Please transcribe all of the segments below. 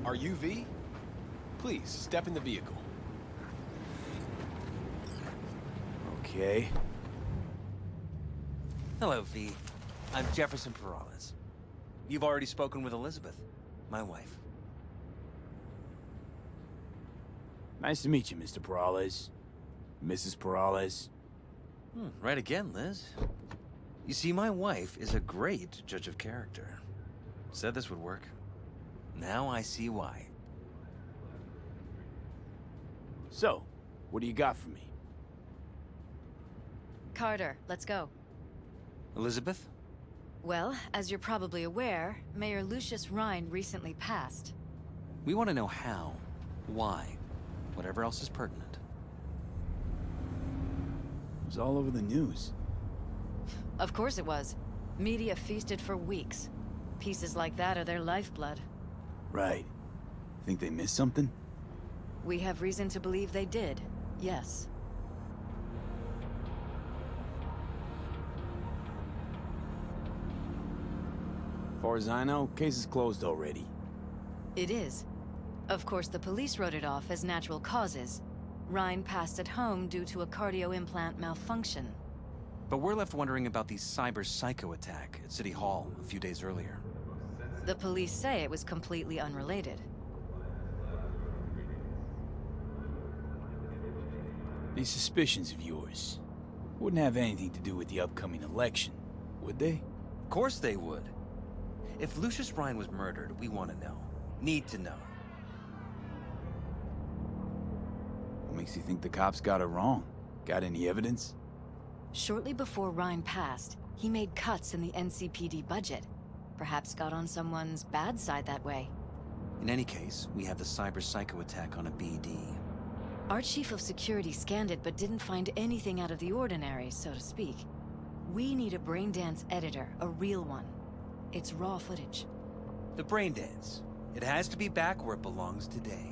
Are you V? Please, step in the vehicle. Okay. Hello, V. I'm Jefferson Peralez. You've already spoken with Elizabeth, my wife. Nice to meet you, Mr. Peralez. Mrs. Peralez. Right again, Liz. You see, my wife is a great judge of character. Said this would work. Now I see why. So, what do you got for me? Carter, let's go. Elizabeth? Well, as you're probably aware, Mayor Lucius Rhine recently passed. We want to know how, why, whatever else is pertinent. It was all over the news. Of course it was. Media feasted for weeks. Pieces like that are their lifeblood. Right. Think they missed something? We have reason to believe they did, yes. As far as I know, case is closed already. It is. Of course, the police wrote it off as natural causes. Rhine passed at home due to a cardio implant malfunction. But we're left wondering about the cyber psycho attack at City Hall a few days earlier. The police say it was completely unrelated. These suspicions of yours wouldn't have anything to do with the upcoming election, would they? Of course they would. If Lucius Rhine was murdered, we want to know. Need to know. What makes you think the cops got it wrong? Got any evidence? Shortly before Rhine passed, he made cuts in the NCPD budget. Perhaps got on someone's bad side that way. In any case, we have the cyber psycho attack on a BD. Our chief of security scanned it but didn't find anything out of the ordinary, so to speak. We need a braindance editor, a real one. It's raw footage. The brain dance. It has to be back where it belongs today,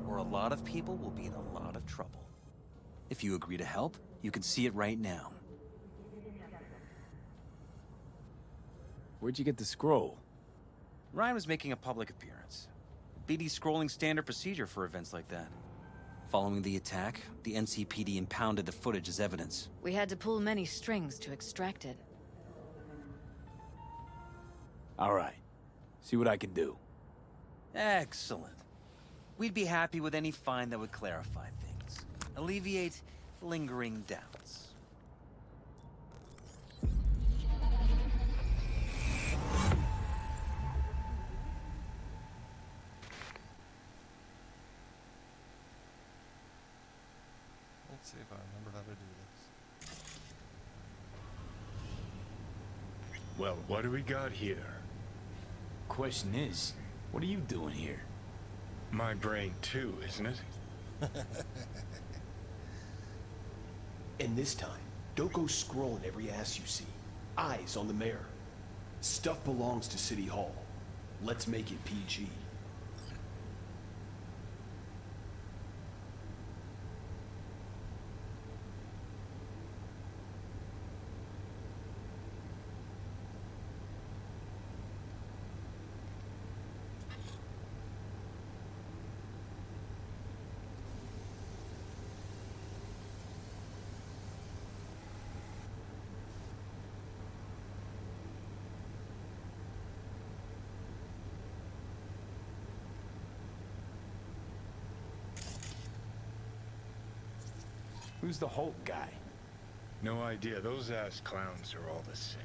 or a lot of people will be in a lot of trouble. If you agree to help, you can see it right now. Where'd you get the scroll? Ryan was making a public appearance. BD scrolling standard procedure for events like that. Following the attack, the NCPD impounded the footage as evidence. We had to pull many strings to extract it. All right. See what I can do. Excellent. We'd be happy with any find that would clarify things. Alleviate lingering doubts. Let's see if I remember how to do this. Well, what do we got here? Question is, what are you doing here? My brain too, isn't it? And this time, don't go scrolling every ass you see. Eyes on the mayor. Stuff belongs to City Hall. Let's make it PG. Who's the Hulk guy? No idea. Those ass clowns are all the same.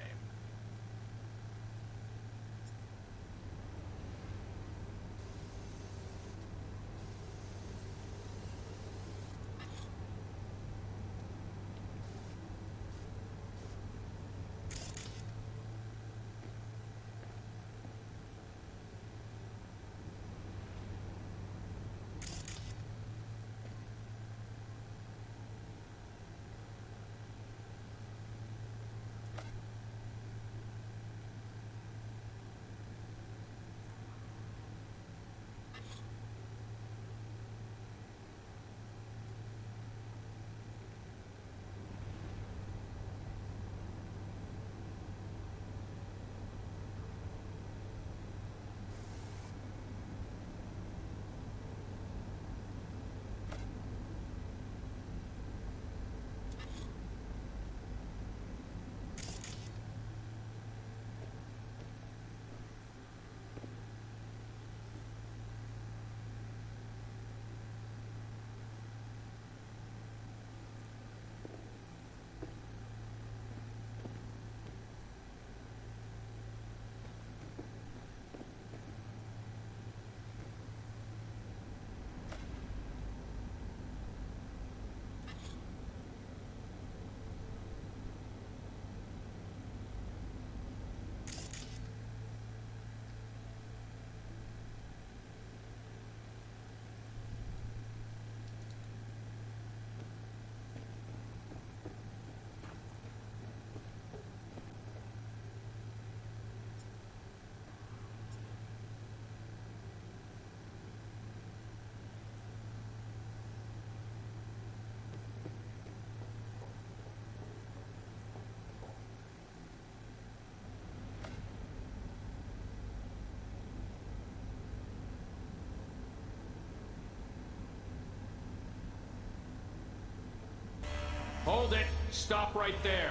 Hold it! Stop right there!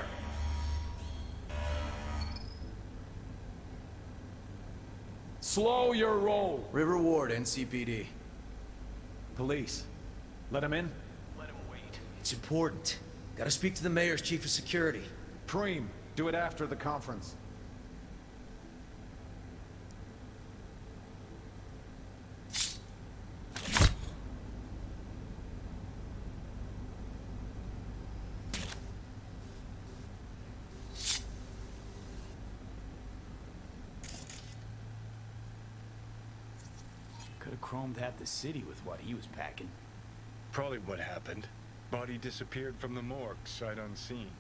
Slow your roll! River Ward, NCPD. Police. Let him in? Let him wait. It's important. Gotta speak to the mayor's chief of security. Preem, do it after the conference. Could have chromed half the city with what he was packing. Probably what happened. Body disappeared from the morgue, sight unseen.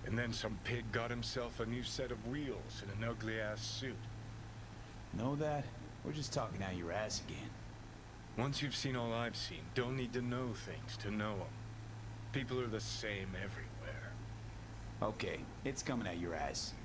And then some pig got himself a new set of wheels and an ugly-ass suit. Know that? We're just talking out your ass again. Once you've seen all I've seen, don't need to know things to know them. People are the same everywhere. Okay, it's coming out your ass.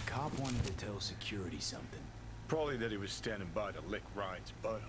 Cop wanted to tell security something. Probably that he was standing by to lick Ryan's butthole.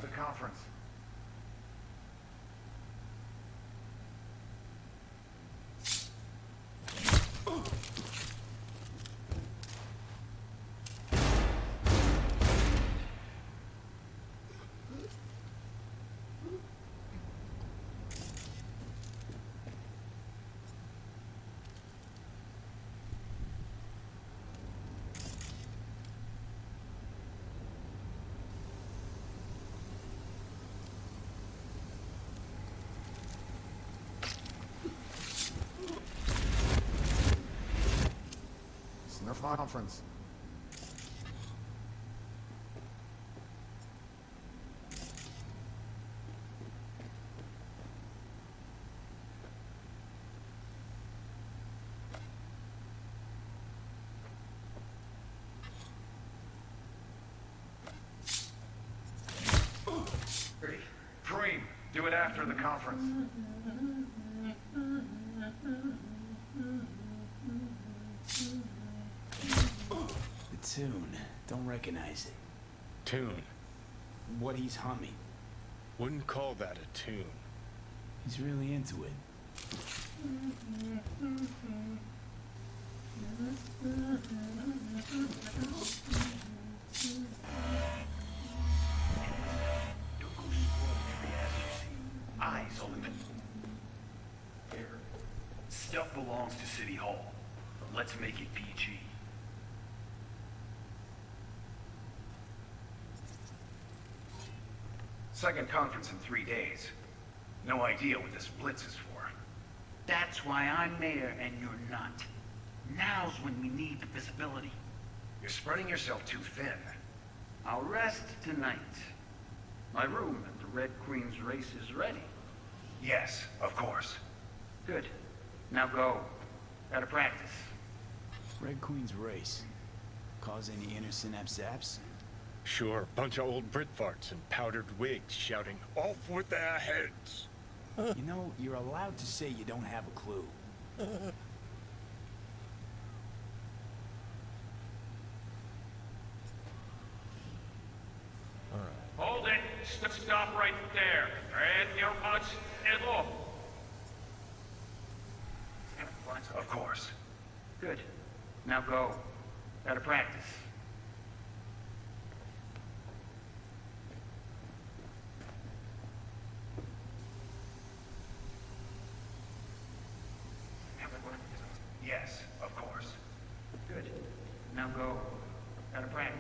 The conference. Nerf conference. Preem, do it after the conference. The tune. Don't recognize it. Tune. What he's humming. Wouldn't call that a tune. He's really into it. Don't go scrolling every ass you see. Eyes on the mirror. Stuff belongs to City Hall. Let's make it PG. Second conference in 3 days. No idea what this blitz is for. That's why I'm mayor and you're not. Now's when we need the visibility. You're spreading yourself too thin. I'll rest tonight. My room at the Red Queen's race is ready. Yes, of course. Good. Now go. Out of practice. Red Queen's race. Cause any inner synapse zaps? Sure, bunch of old Brit farts in powdered wigs shouting, "Off with their heads!" You know, you're allowed to say you don't have a clue. Hold it. Stop right there. And your punch and look. Of course. Good. Now go. Out of practice. Yes, of course. Good. Now go. Out of practice.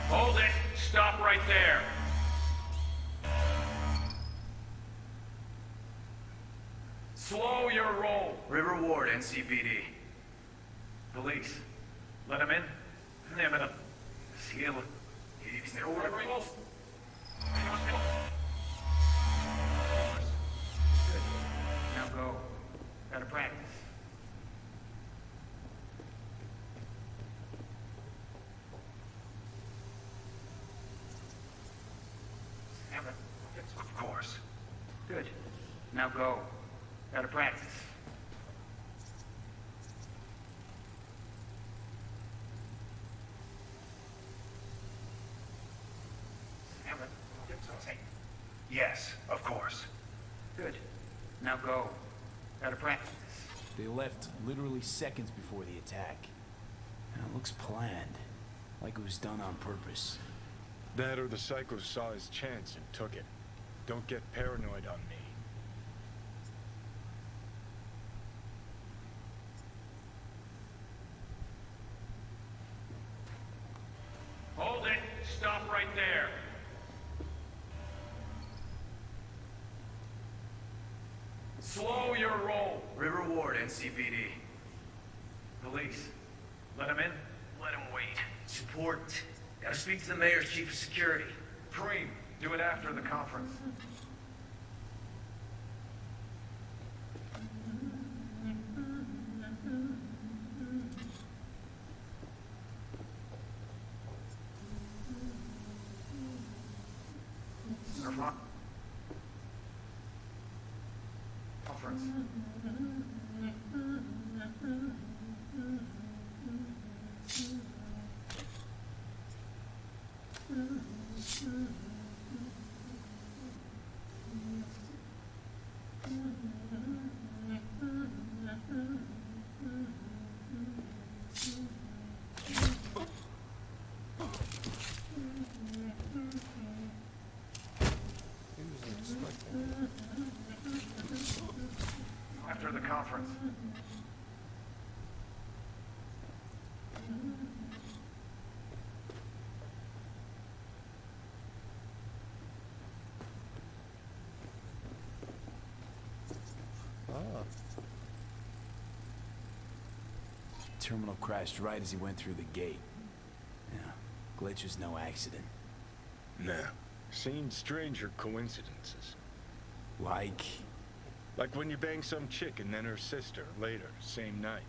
Hold it. Stop right there. Slow your roll. River Ward, NCPD. Police. Let him in. Name it up. Seal. He's the order. Good. Now go. Out of practice. Of course. Good. Now go. Out of practice. Yes, of course. Good. Now go. Out of practice. They left literally seconds before the attack. And it looks planned. Like it was done on purpose. That or the psycho saw his chance and took it. Don't get paranoid on me. Hold it. Stop right there. Slow your roll. River Ward, NCPD. Police. Let him in. Let him wait. Support. Gotta speak to the mayor's chief of security. Preem, do it after the conference. Conference. After the conference. Terminal crashed right as he went through the gate. Yeah, glitch was no accident. Nah. Seen stranger coincidences. Like... Like when you bang some chick and then her sister later, same night.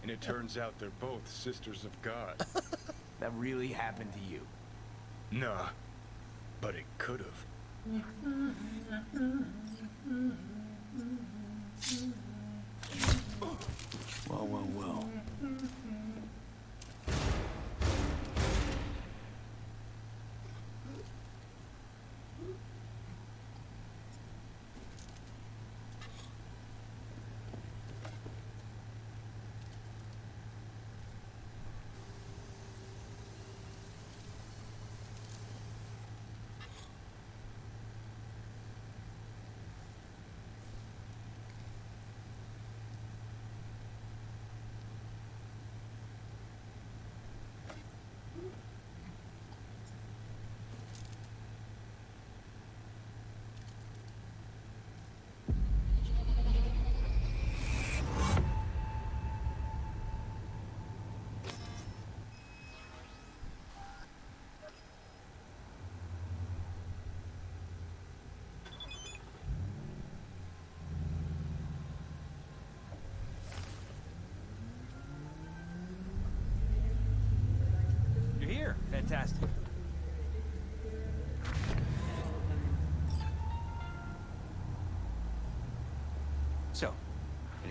And it turns out they're both sisters of God. That really happened to you? Nah. But it could've. Well, well, well.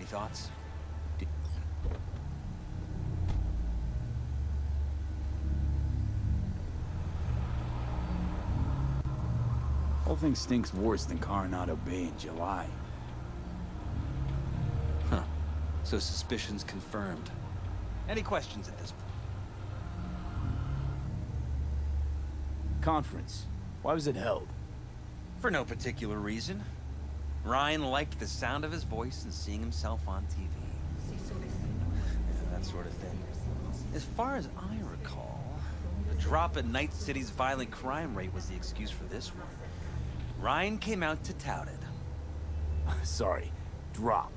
thoughts? Whole thing stinks worse than Coronado Bay in July. Huh. So suspicions confirmed. Any questions at this point? Conference. Why was it held? For no particular reason. Ryan liked the sound of his voice and seeing himself on TV. That sort of thing. As far as I recall, the drop in Night City's violent crime rate was the excuse for this one. Ryan came out to tout it. Sorry, drop.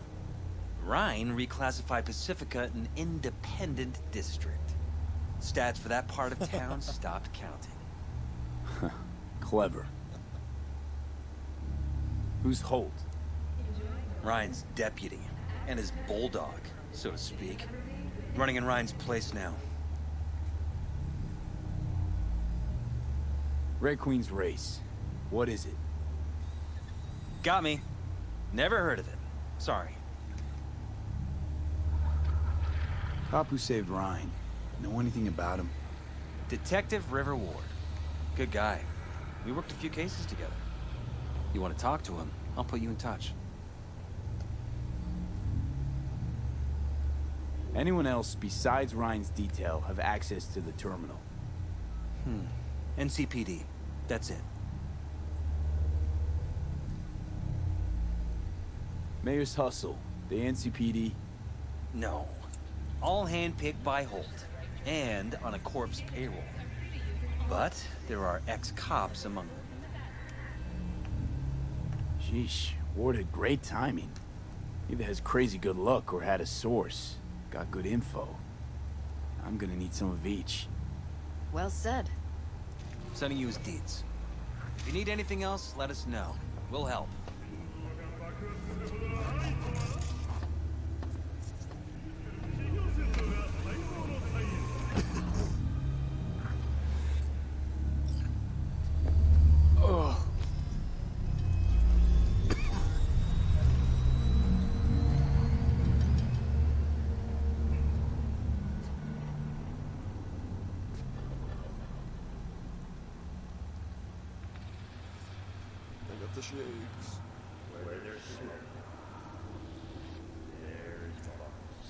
Ryan reclassified Pacifica an independent district. Stats for that part of town stopped counting. Clever. Who's Holt? Ryan's deputy, and his bulldog, so to speak. Running in Ryan's place now. Red Queen's race. What is it? Got me. Never heard of it. Sorry. Cop who saved Ryan. Know anything about him? Detective River Ward. Good guy. We worked a few cases together. You want to talk to him, I'll put you in touch. Anyone else besides Ryan's detail have access to the terminal? NCPD. That's it. Mayor's hustle. The NCPD? No. All handpicked by Holt. And on a corpse payroll. But there are ex-cops among them. Sheesh, Ward had great timing. Either has crazy good luck or had a source. Got good info. I'm gonna need some of each. Well said. Sending you his deeds. If you need anything else, let us know. We'll help. The shakes. Where there's smoke, there's bombs.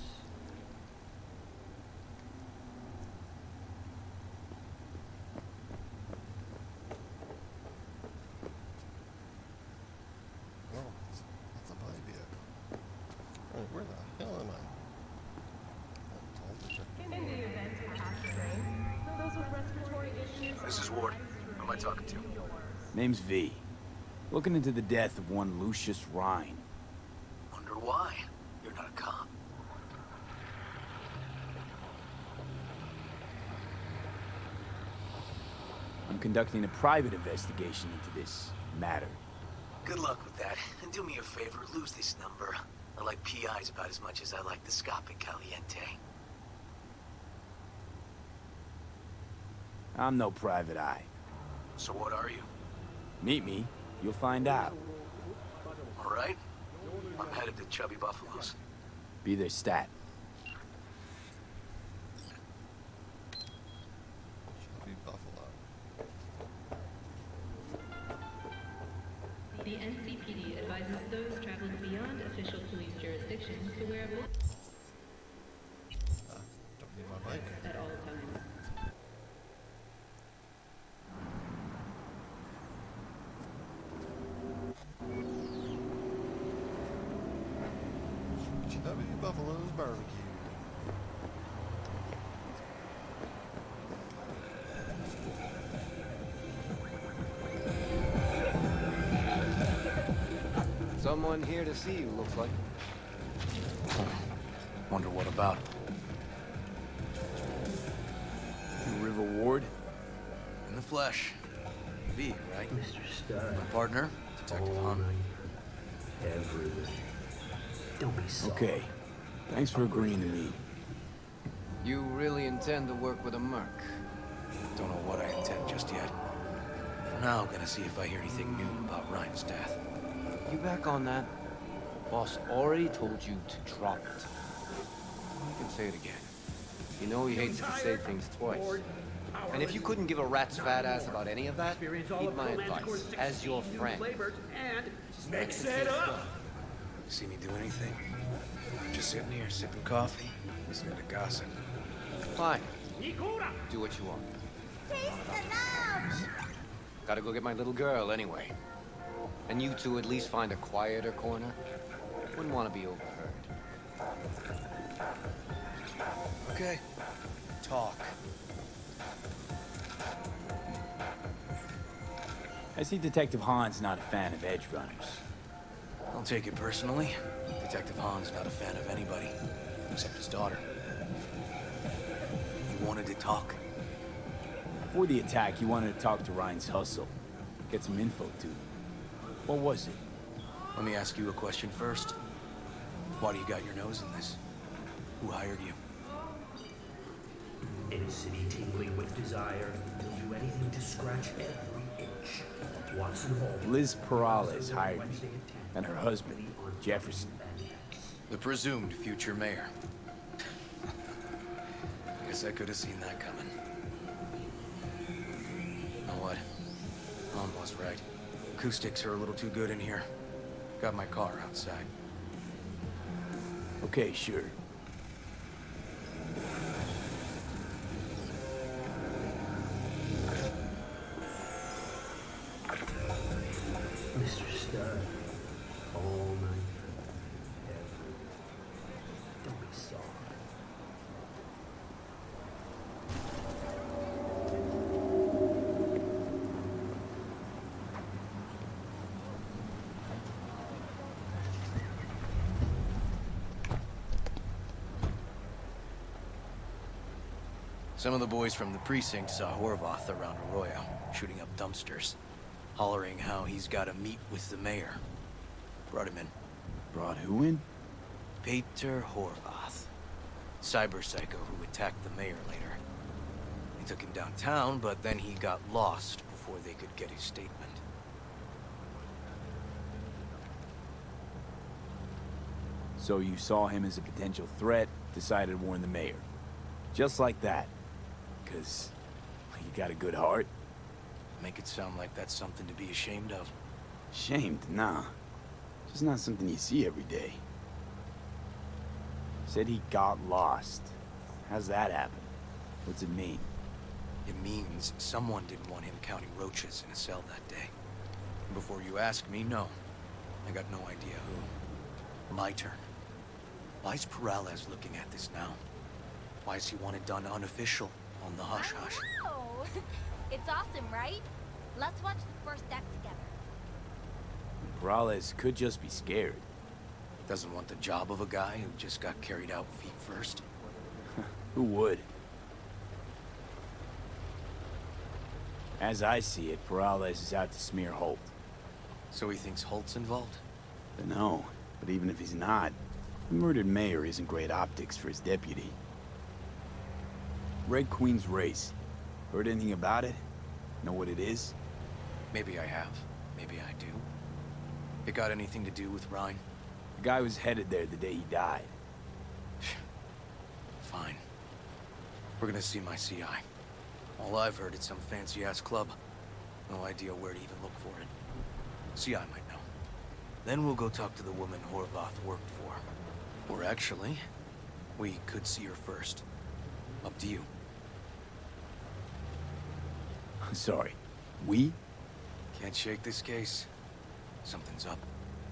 Oh, that's a baby. Right, where the hell am I? In the event of acid rain, those with respiratory issues... This is Ward. Who am I talking to? Name's V. Looking into the death of one Lucius Rhine. Wonder why? You're not a cop. I'm conducting a private investigation into this matter. Good luck with that. And do me a favor, lose this number. I like PIs about as much as I like the Scopic Caliente. I'm no private eye. So what are you? Meet me, you'll find out. All right. I'm headed to Chubby Buffaloes. Be their stat. Chubby Buffalo. The NCPD advises those traveling beyond official police jurisdiction to wear a mask Don't need my bike. at all times. Chubby Buffalo's barbecue. Someone here to see you, looks like. Wonder what about? River Ward? In the flesh. V, right? Mr. Stein. My partner, Detective Hunt. Everything. Don't be sorry. Okay. Thanks for agreeing to meet. You really intend to work with a merc? Don't know what I intend just yet. For now, I'm gonna see if I hear anything new about Ryan's death. You back on that? Boss already told you to drop it. I can say it again. You know he hates to say things twice. And if you couldn't give a rat's fat ass about any of that, heed my advice, as your friend. Mix it up! See me do anything? Just sitting here, sipping coffee, listening to gossip. Fine. Do what you want. Gotta go get my little girl anyway. And you two at least find a quieter corner. Wouldn't want to be overheard. Okay. Talk. I see Detective Hahn's not a fan of edge runners. Don't take it personally. Detective Hahn's not a fan of anybody, except his daughter. He wanted to talk. Before the attack, he wanted to talk to Ryan's hustle. Get some info, too. What was it? Let me ask you a question first. Why do you got your nose in this? Who hired you? In a city tingling with desire, he'll do anything to scratch every itch. Watson Hall. Liz Perales hired me, and her husband, Jefferson. The presumed future mayor. Guess I could have seen that coming. You know what? Mom was right. Acoustics are a little too good in here. Got my car outside. Okay, sure. Mr. Stud, all night, don't be soft. Some of the boys from the precinct saw Horvath around Arroyo, shooting up dumpsters, hollering how he's got to meet with the mayor. Brought him in. Brought who in? Peter Horvath, cyber psycho who attacked the mayor later. They took him downtown, but then he got lost before they could get his statement. So you saw him as a potential threat, decided to warn the mayor. Just like that. 'Cause you got a good heart. Make it sound like that's something to be ashamed of. Shamed? Nah. Just not something you see every day. Said he got lost. How's that happen? What's it mean? It means someone didn't want him counting roaches in a cell that day. And before you ask me, no. I got no idea who. My turn. Why's Perales looking at this now? Why does he want it done unofficial, on the hush-hush? Oh, it's awesome, right? Let's watch the first act together. Perales could just be scared. Doesn't want the job of a guy who just got carried out feet first. Who would? As I see it, Perales is out to smear Holt. So he thinks Holt's involved? Dunno, but even if he's not, the murdered mayor isn't great optics for his deputy. Red Queen's race. Heard anything about it? Know what it is? Maybe I have. Maybe I do. It got anything to do with Ryan? The guy was headed there the day he died. Fine. We're gonna see my CI. All I've heard is some fancy-ass club. No idea where to even look for it. CI might know. Then we'll go talk to the woman Horvath worked for. Or actually, we could see her first. Up to you. Sorry. We? Can't shake this case. Something's up.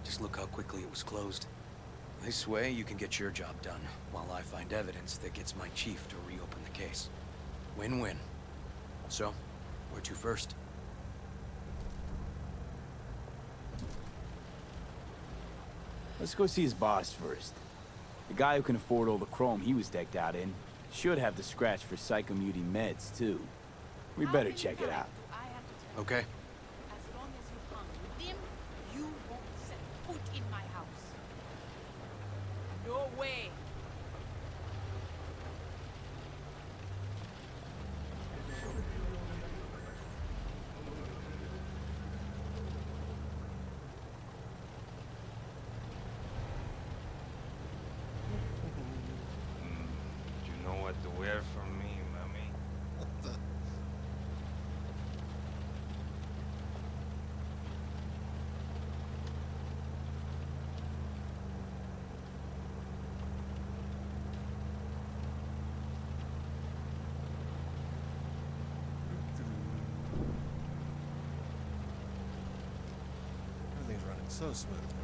Just look how quickly it was closed. This way, you can get your job done, while I find evidence that gets my chief to reopen the case. Win-win. So, where to first? Let's go see his boss first. The guy who can afford all the chrome he was decked out in should have the scratch for psychomuting meds, too. We better check it out. Okay. As long as you hang with him, you won't set foot in my house. No way. what to wear for me, mommy. What the? Everything's running so smooth now.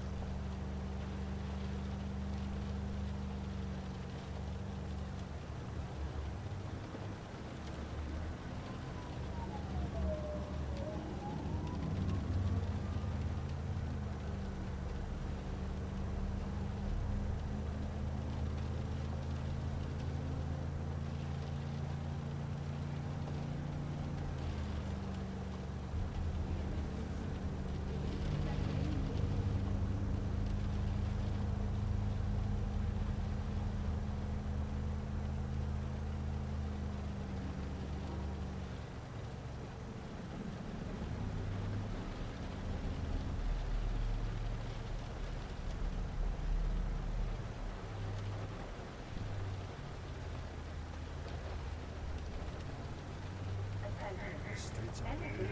Streets are weird.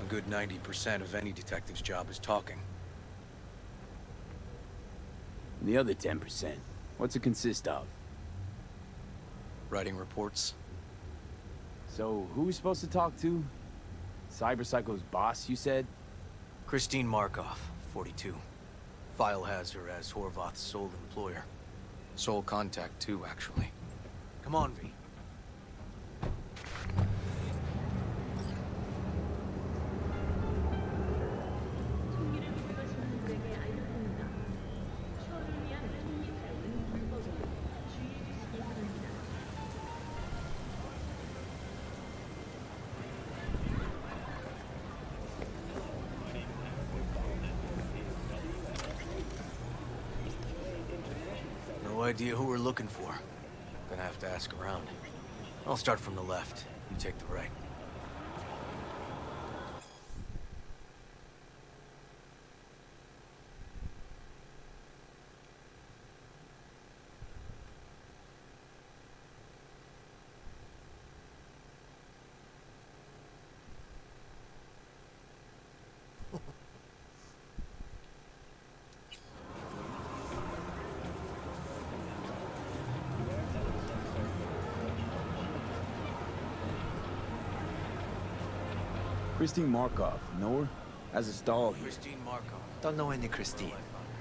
A good 90% of any detective's job is talking. And the other 10%, what's it consist of? Writing reports. So, who are we supposed to talk to? Cyberpsycho's boss, you said? Christine Markov, 42. File has her as Horvath's sole employer. Sole contact, too, actually. Come on, V. No idea who we're looking for. Gonna have to ask around. I'll start from the left. You take the right. Christine Markov, know her? Has a stall here. Christine Markov. Don't know any Christine.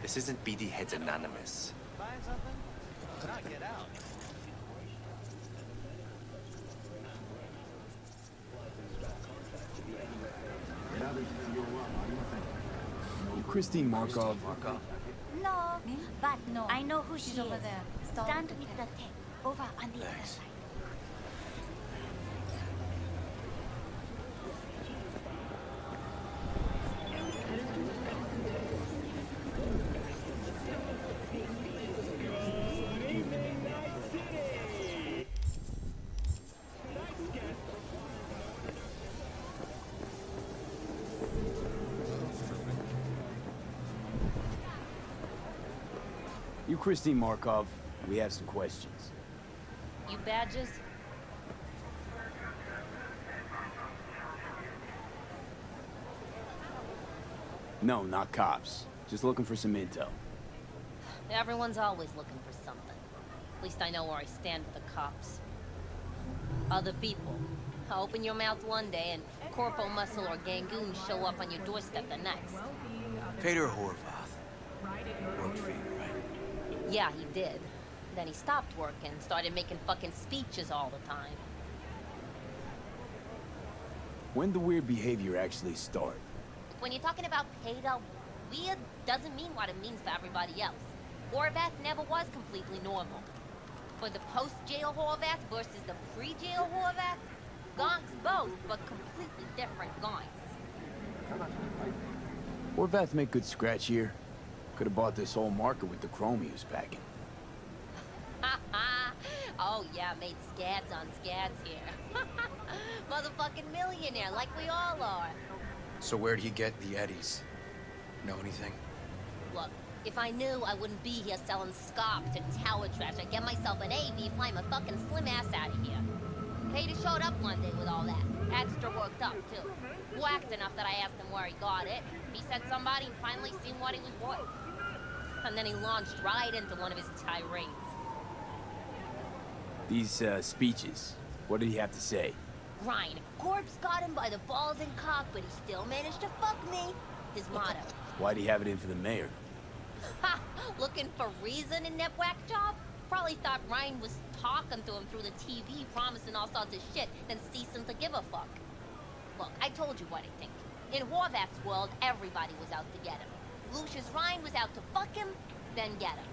This isn't BD Heads Anonymous. Buying something? Not get out. Christine Markov. No, but no. I know who she is. Over there. Stand with the tech. Over on the other side. You Christine Markov, we have some questions. You badges? No, not cops. Just looking for some intel. Everyone's always looking for something. At least I know where I stand with the cops. Other people. Open your mouth one day and Corpo Muscle or Gangoon show up on your doorstep the next. Peter Horvath. Worked for you, right? Yeah, he did. Then he stopped working, started making fucking speeches all the time. When the weird behavior actually start? When you're talking about Peter, weird doesn't mean what it means for everybody else. Horvath never was completely normal. For the post-jail Horvath versus the pre-jail Horvath, gonks both, but completely different gonks. Horvath make good scratch here. Could have bought this whole market with the chrome he was packing. Oh yeah, made scads on scads here. Motherfucking millionaire, like we all are. So where'd he get the eddies? Know anything? Look, if I knew, I wouldn't be here selling scop to tower trash. I'd get myself an AV, fly my fucking slim ass out of here. Pater showed up one day with all that. Extra worked up, too. Whacked enough that I asked him where he got it. He said somebody finally seen what he was worth. And then he launched right into one of his tirades. These, speeches, what did he have to say? Ryan, Corpse got him by the balls and cock, but he still managed to fuck me. His motto. Why'd he have it in for the mayor? Ha! Looking for reason in that whack job? Probably thought Ryan was talking to him through the TV, promising all sorts of shit, then ceasing to give a fuck. Look, I told you what I think. In Horvath's world, everybody was out to get him. Lucius Ryan was out to fuck him, then get him.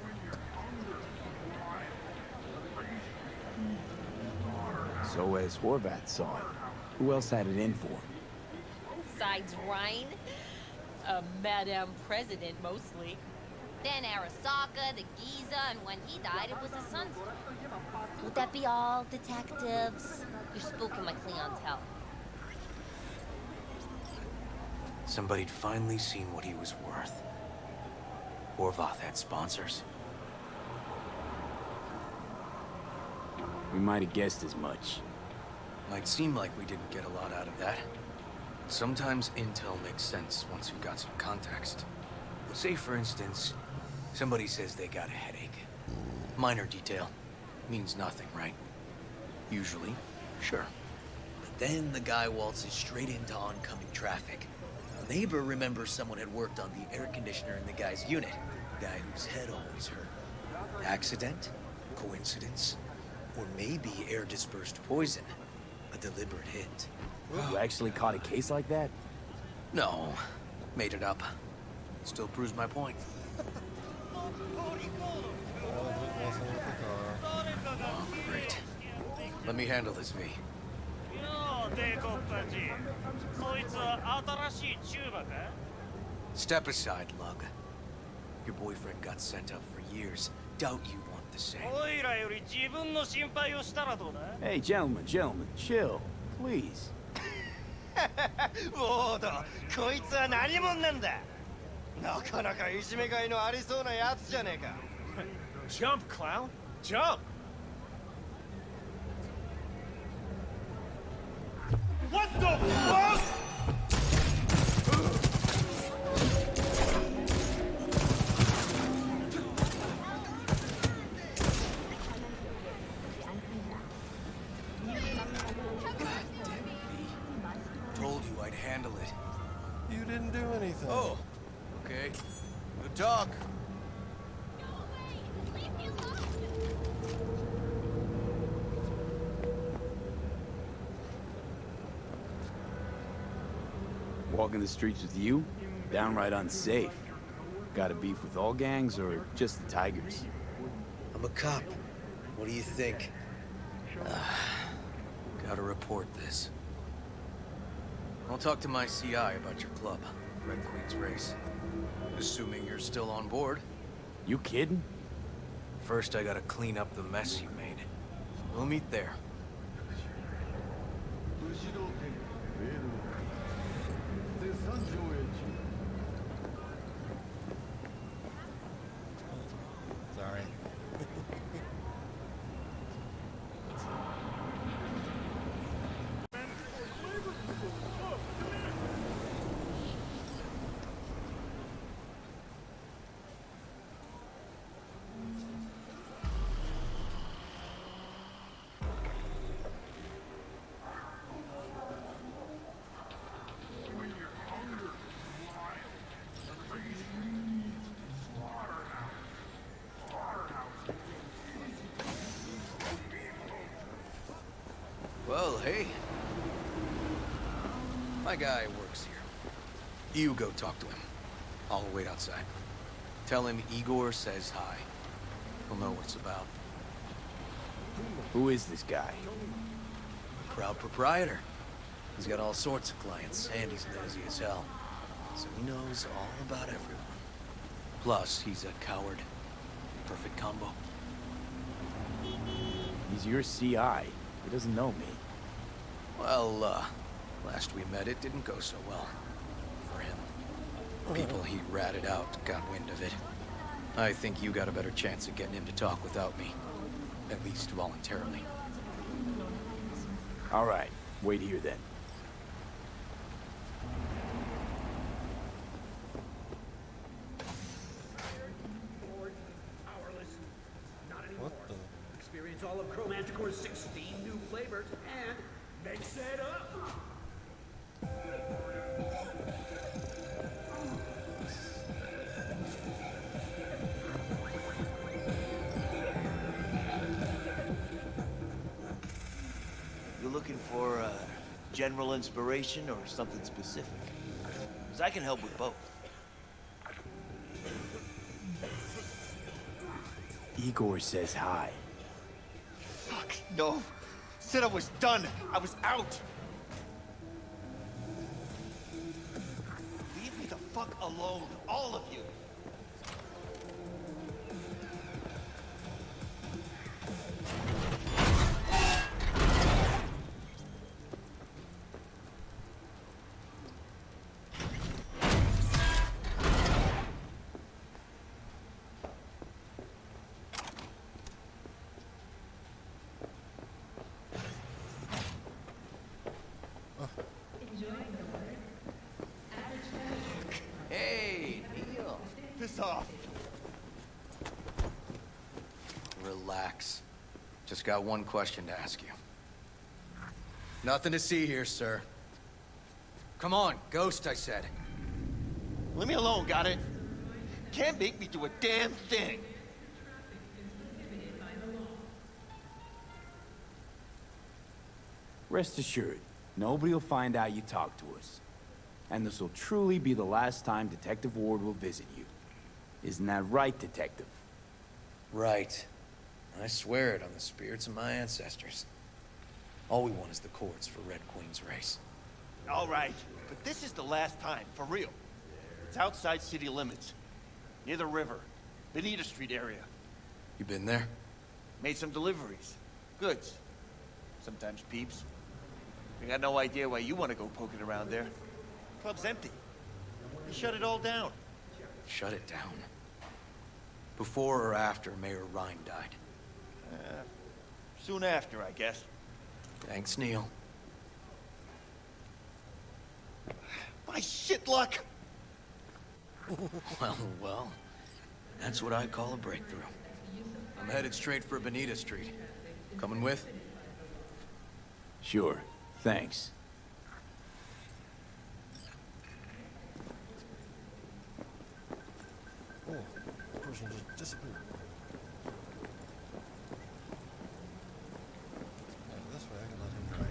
So as Horvath saw it, who else had it in for him? Besides Ryan, Madame President mostly. Then Arasaka, the Giza, and when he died, it was his son's turn. Would that be all, detectives? You're spooking my clientele. Somebody'd finally seen what he was worth. Horvath had sponsors. We might have guessed as much. Might seem like we didn't get a lot out of that. Sometimes intel makes sense once you've got some context. Say, for instance, somebody says they got a headache. Minor detail. Means nothing, right? Usually, sure. But then the guy waltzes straight into oncoming traffic. A neighbor remembers someone had worked on the air conditioner in the guy's unit. Guy whose head always hurt. Accident? Coincidence? Or maybe air-dispersed poison. A deliberate hit. You actually caught a case like that? No. Made it up. Still proves my point. Oh, great. Let me handle this, V. Step aside, Lug. Your boyfriend got sent up for years. Doubt you want the same. Hey, gentlemen, chill, please. ボード、こいつは何者なんだ。なかなかいじめがいのありそうなやつじゃねえか。Jump, clown! Jump! What the fuck? Told you I'd handle it. You didn't do anything. Oh, okay. Good talk. Walking the streets with you? Downright unsafe. Got a beef with all gangs or just the Tigers? I'm a cop. What do you think? Gotta report this. I'll talk to my CI about your club, Red Queen's Race. Assuming you're still on board. You kidding? First, I gotta clean up the mess you made. We'll meet there. Sorry. Well, hey. My guy works here. You go talk to him. I'll wait outside. Tell him Igor says hi. He'll know what it's about. Who is this guy? Proud proprietor. He's got all sorts of clients, and he's nosy as hell. So he knows all about everyone. Plus, he's a coward. Perfect combo. He's your CI. He doesn't know me. Well, last we met, it didn't go so well. For him. People he ratted out got wind of it. I think you got a better chance of getting him to talk without me. At least voluntarily. All right. Wait here then. What the? Experience all of Chromanticore's 16 new flavors and mix it up. You looking for general inspiration or something specific? Because I can help with both. Igor says hi. Fuck, no. Said I was done. I was out. Leave me the fuck alone, all of you. Hey, Neil. Piss off. Relax. Just got one question to ask you. Nothing to see here, sir. Come on, Ghost, I said. Leave me alone, got it? Can't make me do a damn thing. Rest assured, nobody will find out you talked to us. And this will truly be the last time Detective Ward will visit you. Isn't that right, Detective? Right. I swear it on the spirits of my ancestors. All we want is the courts for Red Queen's race. All right, but this is the last time, for real. It's outside city limits. Near the river. Benita Street area. You been there? Made some deliveries. Goods. Sometimes peeps. I got no idea why you want to go poking around there. Club's empty. They shut it all down. Shut it down. Before or after Mayor Rhine died? Soon after, I guess. Thanks, Neil. My shit luck! Well. That's what I call a breakthrough. I'm headed straight for Benita Street. Coming with? Sure. Thanks. Oh, the person just disappeared. This way I can let him drive.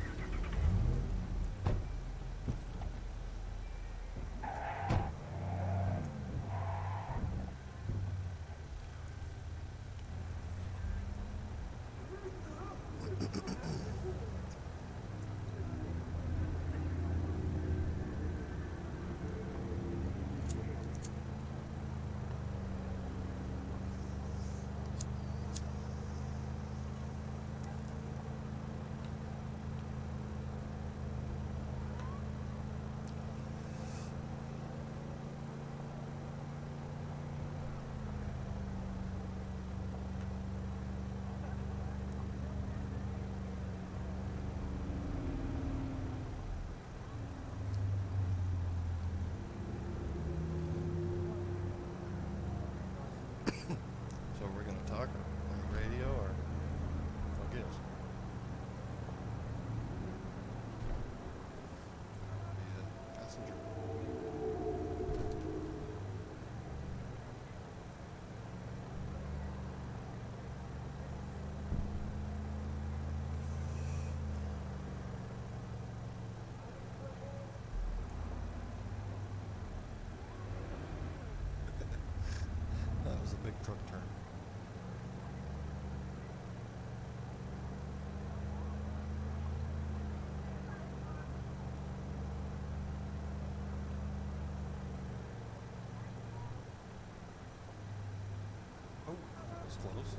So we're gonna talk on the radio or what gives? Be a passenger. That was a big truck turn. was close.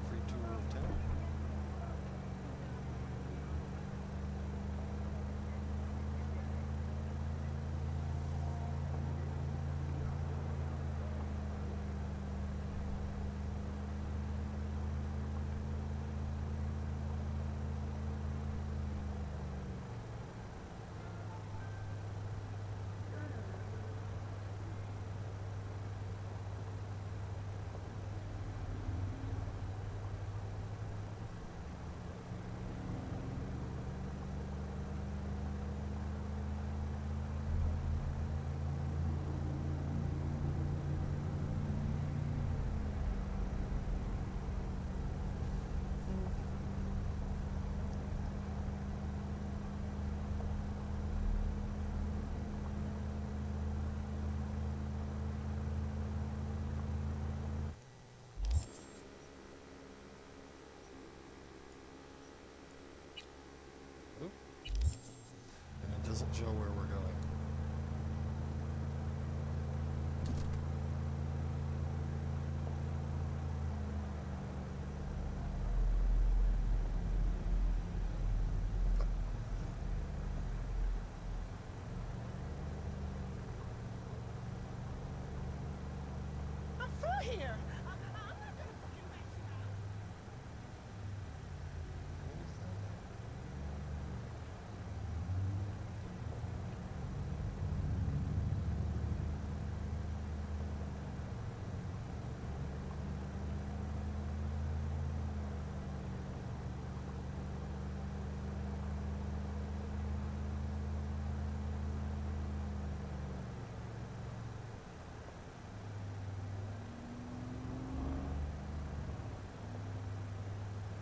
Free tour of town. And it doesn't show where we're going. I'm through here.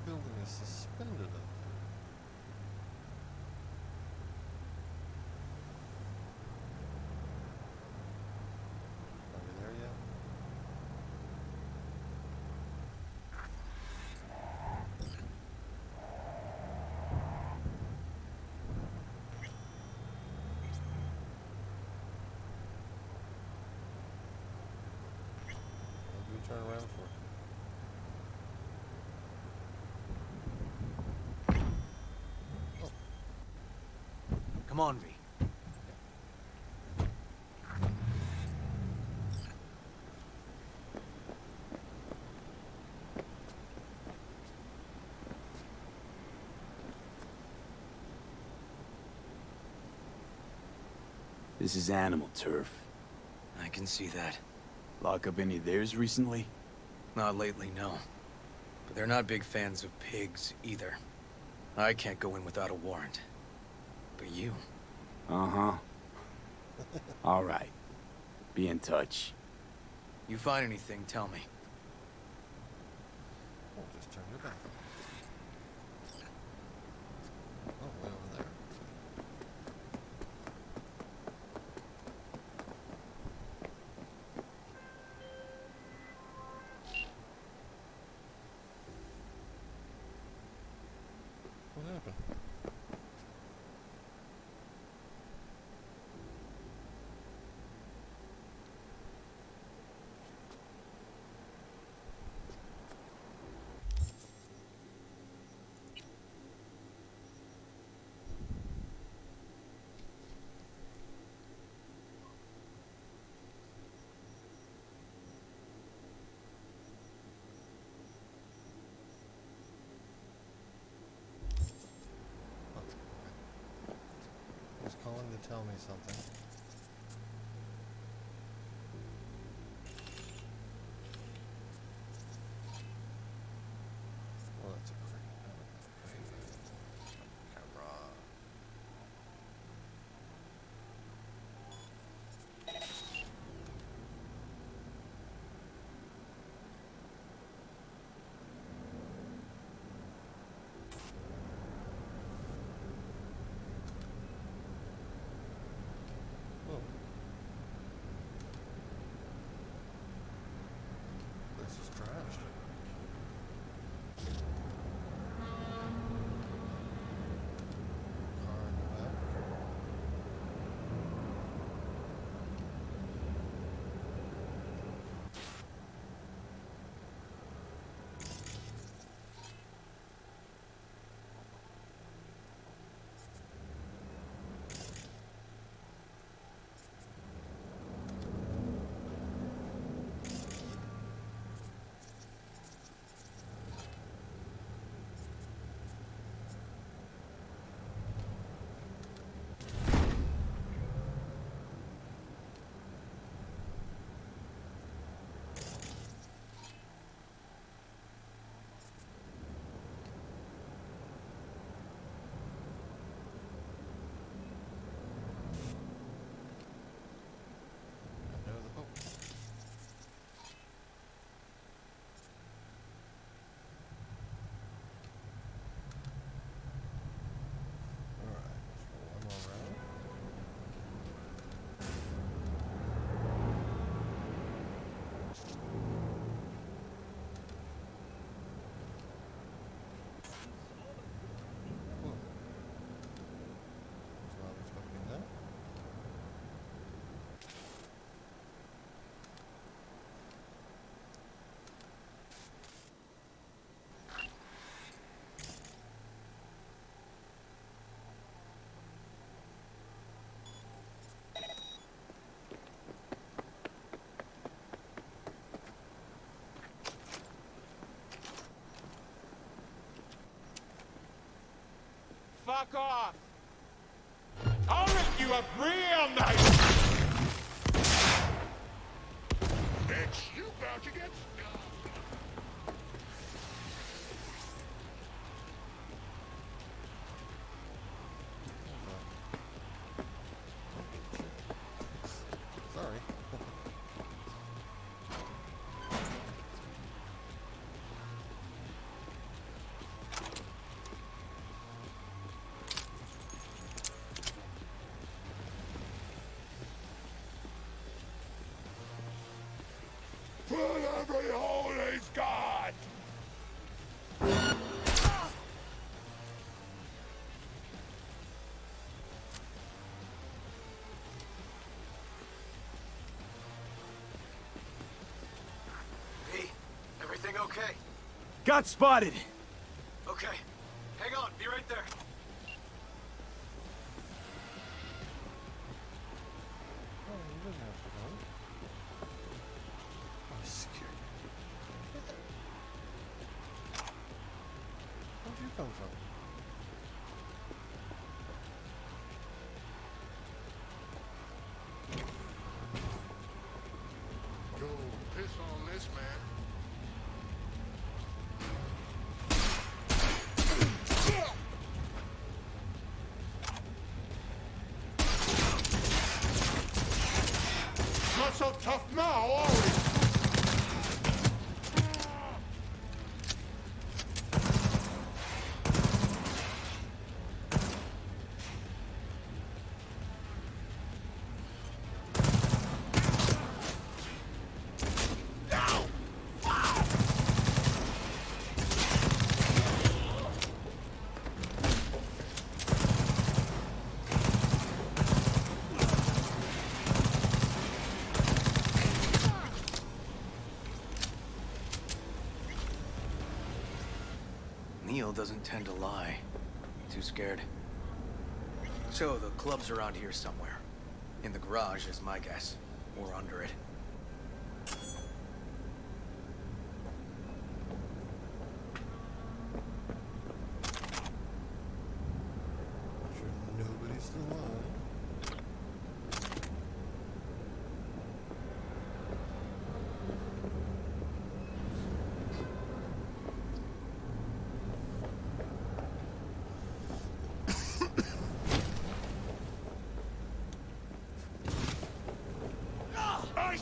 Building is suspended up there. Are we there yet? What do we turn around for? Come on, V. This is animal turf. I can see that. Lock up any of theirs recently? Not lately, no. But they're not big fans of pigs, either. I can't go in without a warrant. But you... Uh-huh. All right. Be in touch. You find anything, tell me. Oh, just turn it back. Oh, way over there. What happened? He's calling to tell me something. Well, that's a crane. Camera. fuck off! I'll rip you up real nice! Bitch, you about to get Sorry. Put every hole he's got! Hey, everything okay? Got spotted. Okay. Hang on, be right there. Oh, you didn't have to run. I was scared. Where'd you come from? Go piss on this man. Not so tough now, are we? Neil doesn't tend to lie. Too scared. So the club's around here somewhere. In the garage is my guess. Or under it. Sure nobody's alive. I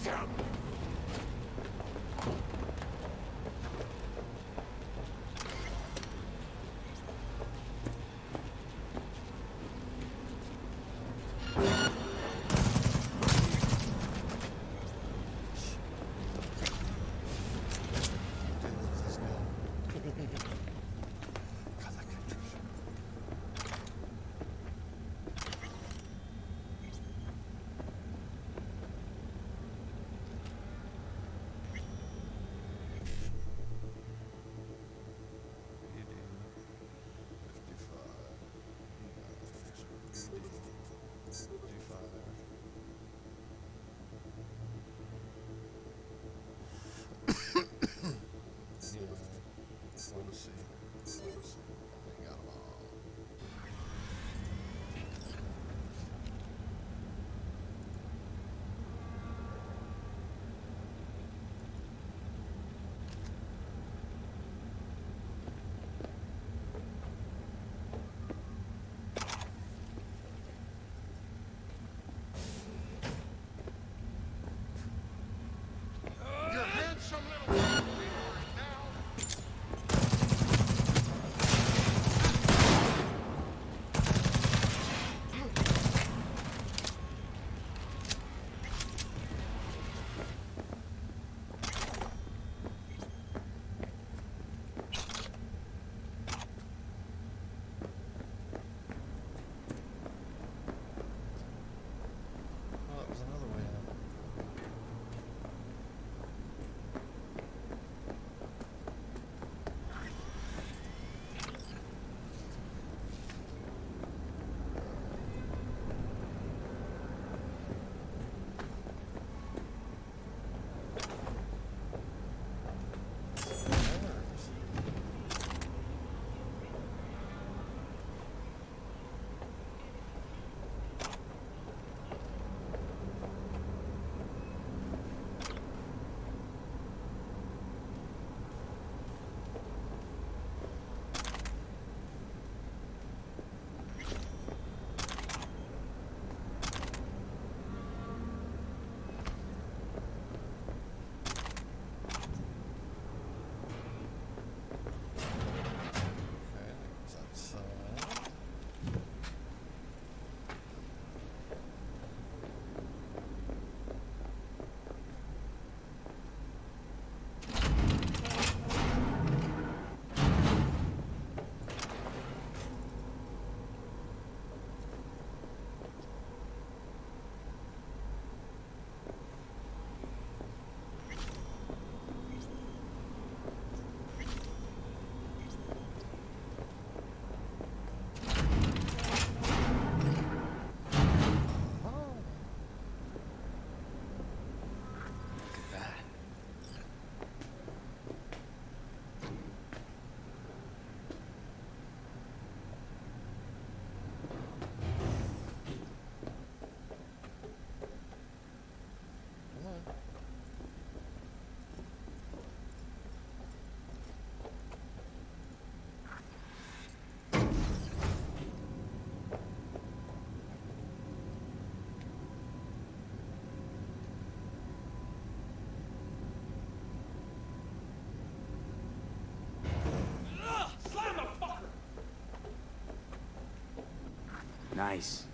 Nice.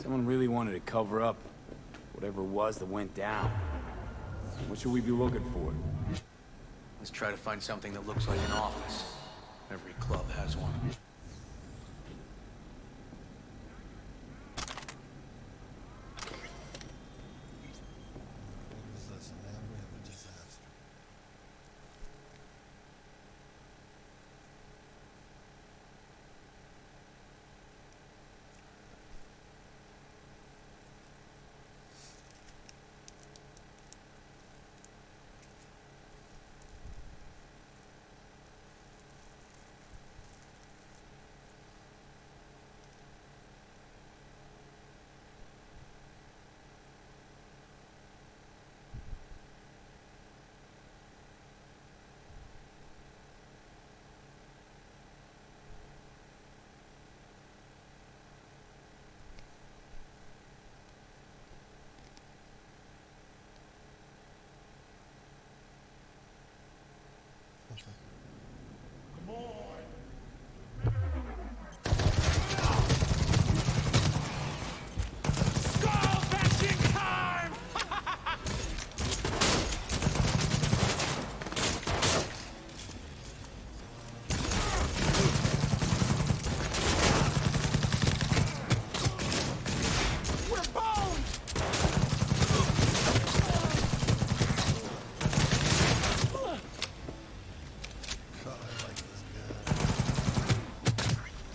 Someone really wanted to cover up whatever it was that went down. What should we be looking for? Let's try to find something that looks like an office. Every club has one. What was this? Anatomy of a disaster.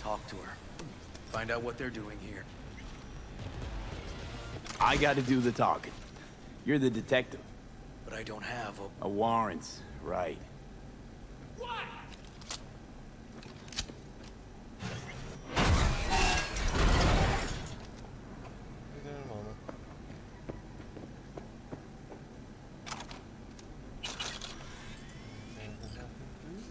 Talk to her. Find out what they're doing here. I gotta do the talking. You're the detective. But I don't have a warrant, right. Be there in a moment. Anything happen, please?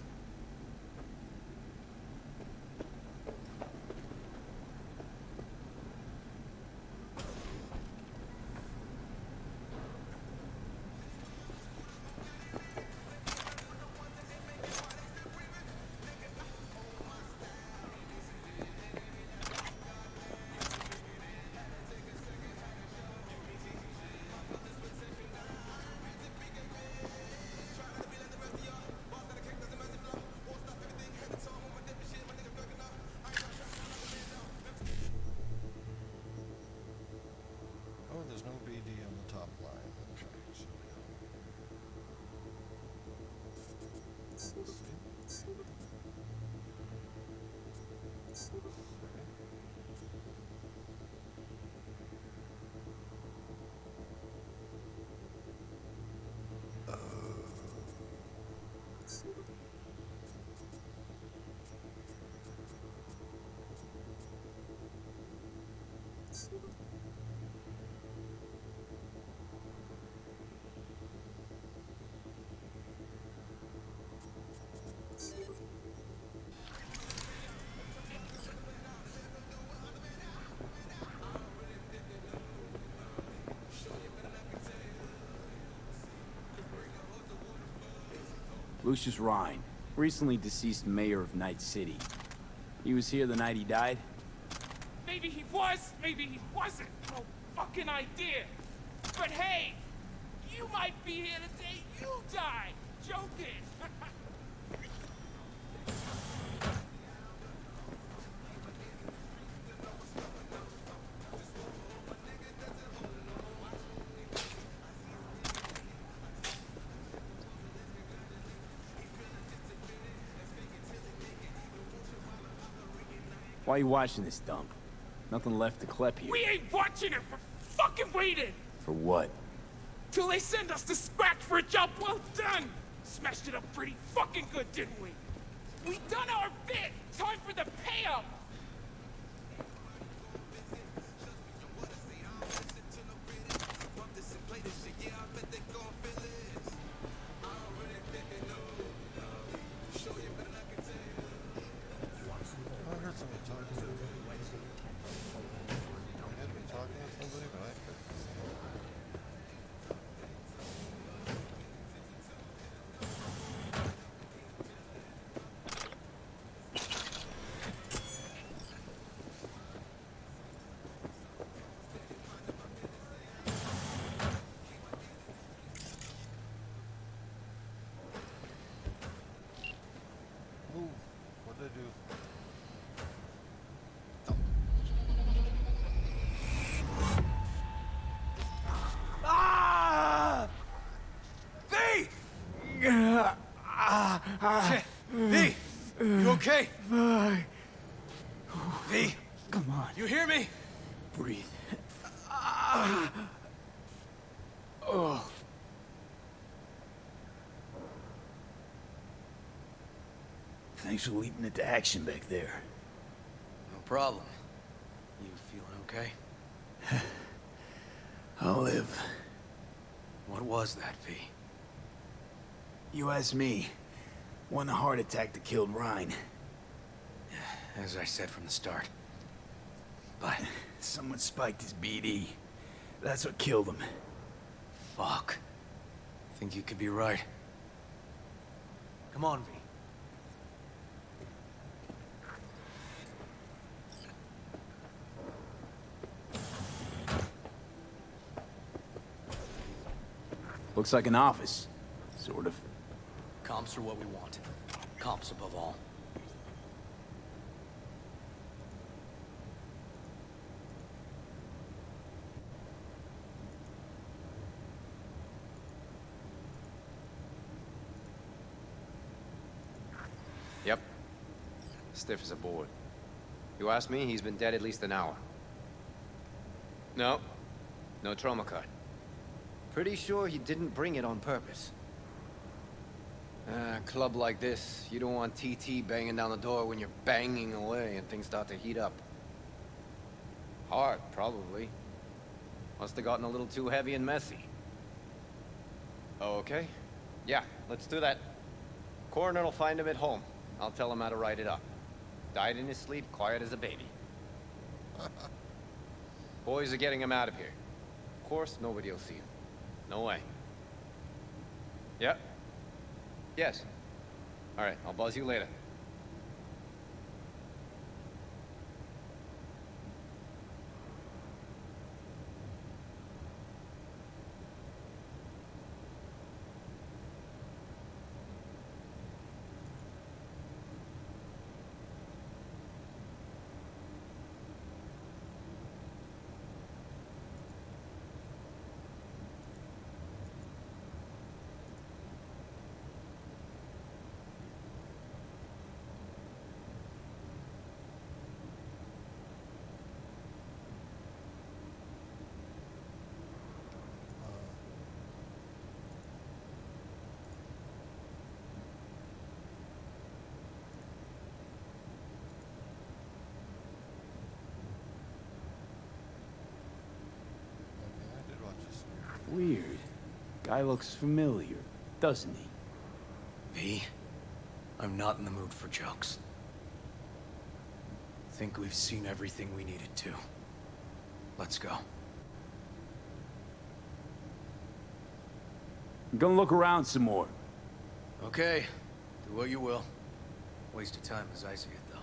Oh, there's no BD on the top line. Okay, so let's see. Lucius Rhine, recently deceased mayor of Night City. He was here the night he died? Maybe he was, maybe he wasn't. No fucking idea. But hey, you might be here the day you die. Joking. Why are you watching this dump? Nothing left to clep here. We ain't watching it. We're fucking waiting. For what? Till they send us to scratch for a job well done. Smashed it up pretty fucking good, didn't we? We done our bit. Time for the payout. I heard somebody talking to me. I had to be talking to somebody, but I couldn't see it. gotta do. Ah! V! Shit. V! You okay? V! Come on. You hear me? Breathe. Oh. Thanks for leaping into action back there. No problem. You feeling okay? I'll live. What was that, V? You ask me. One heart attack that killed Ryan. As I said from the start. But... Someone spiked his BD. That's what killed him. Fuck. Think you could be right. Come on, V. Looks like an office. Sort of. Comps are what we want. Comps above all. Yep. Stiff as a board. You ask me, he's been dead at least an hour. No. No trauma card. Pretty sure he didn't bring it on purpose. A club like this, you don't want TT banging down the door when you're banging away and things start to heat up. Hard, probably. Must have gotten a little too heavy and messy. Okay. Yeah, let's do that. Coroner will find him at home. I'll tell him how to write it up. Died in his sleep, quiet as a baby. Boys are getting him out of here. Of course, nobody will see him. No way. Yep. Yes. All right, I'll buzz you later. Weird. Guy looks familiar, doesn't he? V, I'm not in the mood for jokes. Think we've seen everything we needed to. Let's go. I'm gonna look around some more. Okay, do what you will. Waste of time as I see it, though.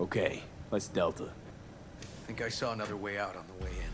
Okay, let's Delta. Think I saw another way out on the way in.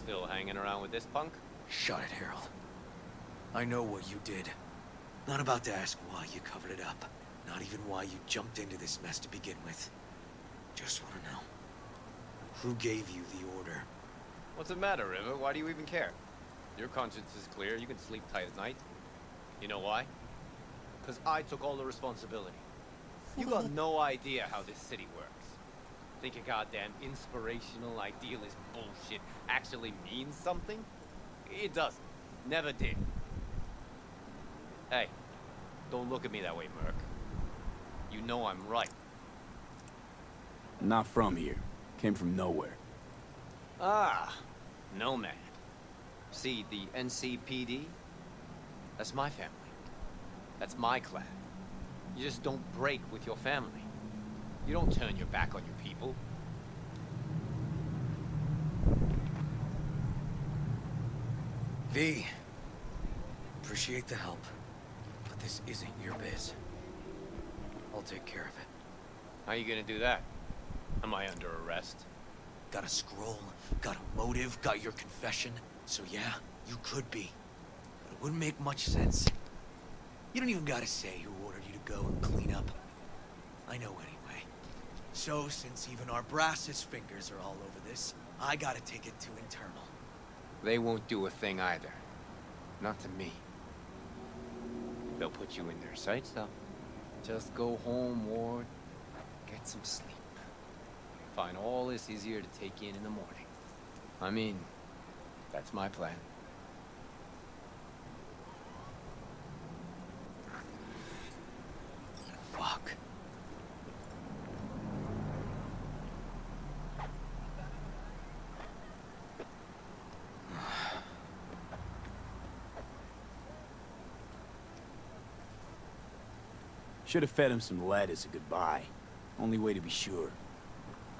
Still hanging around with this punk? Shut it, Harold. I know what you did. Not about to ask why you covered it up. Not even why you jumped into this mess to begin with. Just want to know. Who gave you the order? What's the matter, River? Why do you even care? Your conscience is clear. You can sleep tight at night. You know why? Because I took all the responsibility. You got no idea how this city works. Think a goddamn inspirational, idealist bullshit actually means something? It doesn't. Never did. Hey, don't look at me that way, Merc. You know I'm right. Not from here. Came from nowhere. Ah, Nomad. See, the NCPD? That's my family. That's my clan. You just don't break with your family. You don't turn your back on your people. V, appreciate the help, but this isn't your biz. I'll take care of it. How you gonna do that? Am I under arrest? Got a scroll, got a motive, got your confession. So yeah, you could be. But it wouldn't make much sense. You don't even gotta say who ordered you to go and clean up. I know anyway. So, since even our brass's fingers are all over this, I gotta take it to internal. They won't do a thing either. Not to me. They'll put you in their sights, though. Just go home, Ward. Get some sleep. Find all this easier to take in the morning. I mean, that's my plan. Fuck. Should have fed him some lead as a goodbye. Only way to be sure.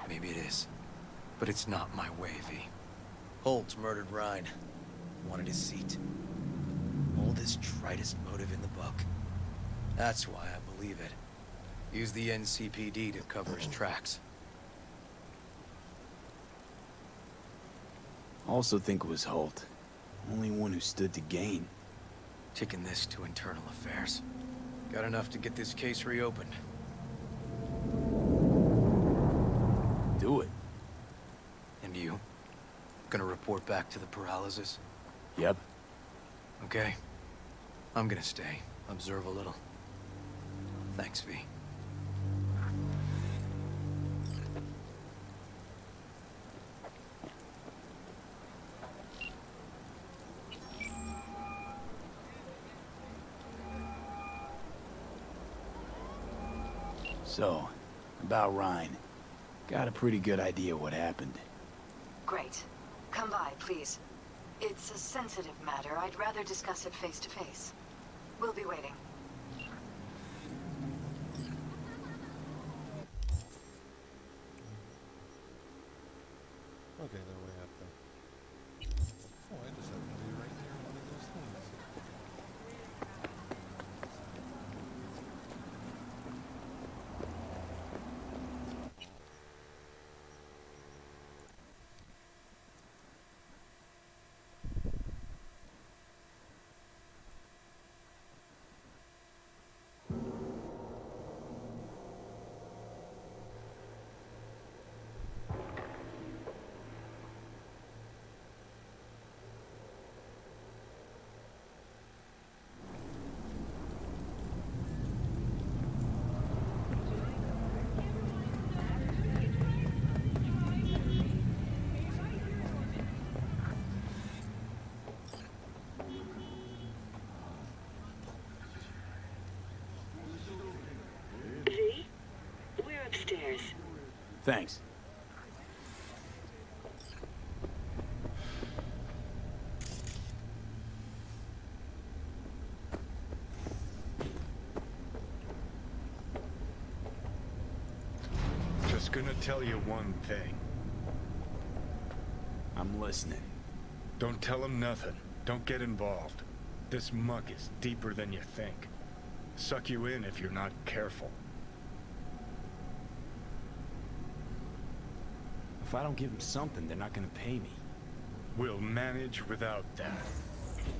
Maybe it is. But it's not my way, V. Holt murdered Rhine. Wanted his seat. Oldest, tritest motive in the book. That's why I believe it. Use the NCPD to cover his tracks. Also think it was Holt. Only one who stood to gain. Taking this to internal affairs. Got enough to get this case reopened. Do it. And you? Gonna report back to the paralysis? Yep. Okay. I'm gonna stay. Observe a little. Thanks, V. So, about Rhine. Got a pretty good idea what happened. Great. Come by, please. It's a sensitive matter. I'd rather discuss it face to face. We'll be waiting. Okay, they're way up there. Oh, I just happened to be right near one of those things. V, we're upstairs. Thanks. Just gonna tell you one thing. I'm listening. Don't tell him nothing. Don't get involved. This muck is deeper than you think. Suck you in if you're not careful. If I don't give them something, they're not gonna pay me. We'll manage without that.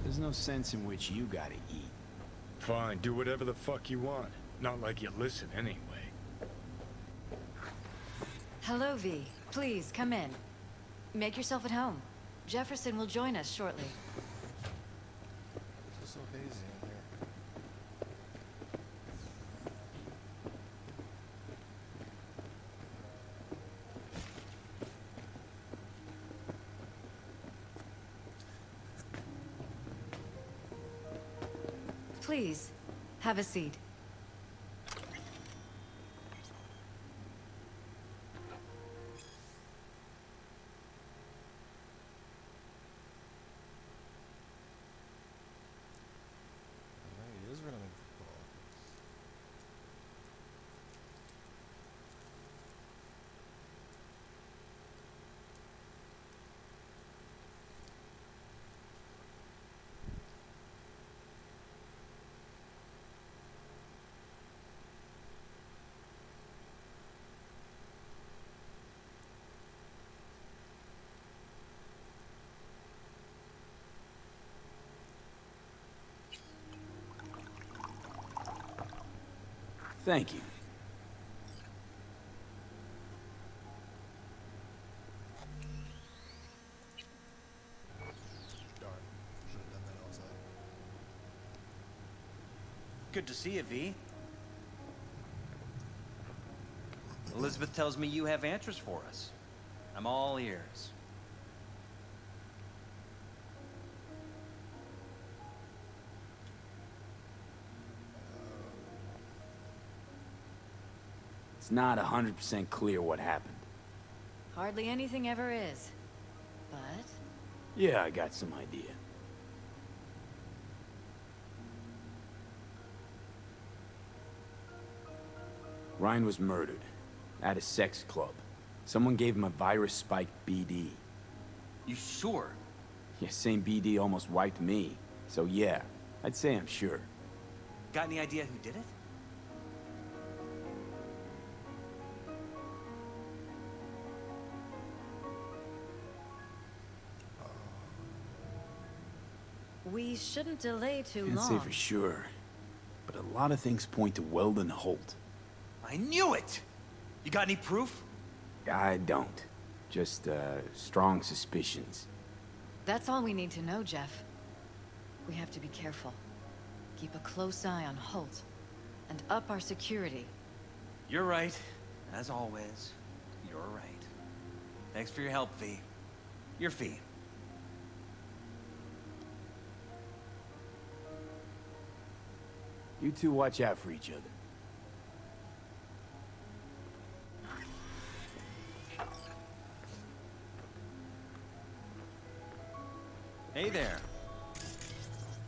There's no sense in which you gotta eat. Fine, do whatever the fuck you want. Not like you listen anyway. Hello, V. Please, come in. Make yourself at home. Jefferson will join us shortly. It's so hazy in here. Please, have a seat. He is running football. Thank you. Darn. Should have done that outside. Good to see you, V. Elizabeth tells me you have answers for us. I'm all ears. It's not 100% clear what happened. Hardly anything ever is. But... Yeah, I got some idea. Ryan was murdered. At a sex club. Someone gave him a virus-spiked BD. You sure? Yeah, same BD almost wiped me. So yeah, I'd say I'm sure. Got any idea who did it? We shouldn't delay too Can't long. say for sure, but a lot of things point to Weldon Holt. I knew it! You got any proof? I don't. Just, strong suspicions. That's all we need to know, Jeff. We have to be careful. Keep a close eye on Holt. And up our security. You're right. As always, you're right. Thanks for your help, V. Your fee. You two watch out for each other. Hey there.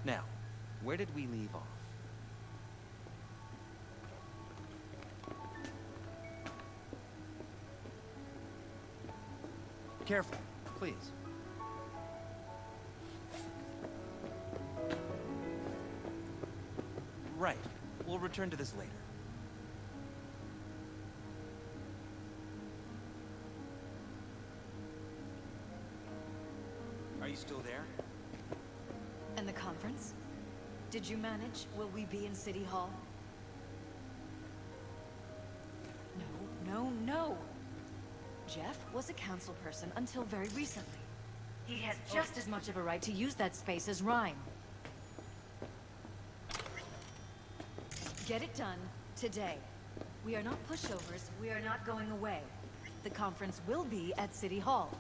Now, where did we leave off? Careful, please. Right. We'll return to this later. Are you still there? And the conference? Did you manage? Will we be in City Hall? No. Jeff was a council person until very recently. He has just as much of a right to use that space as Rhyme. Get it done today. We are not pushovers. We are not going away. The conference will be at City Hall.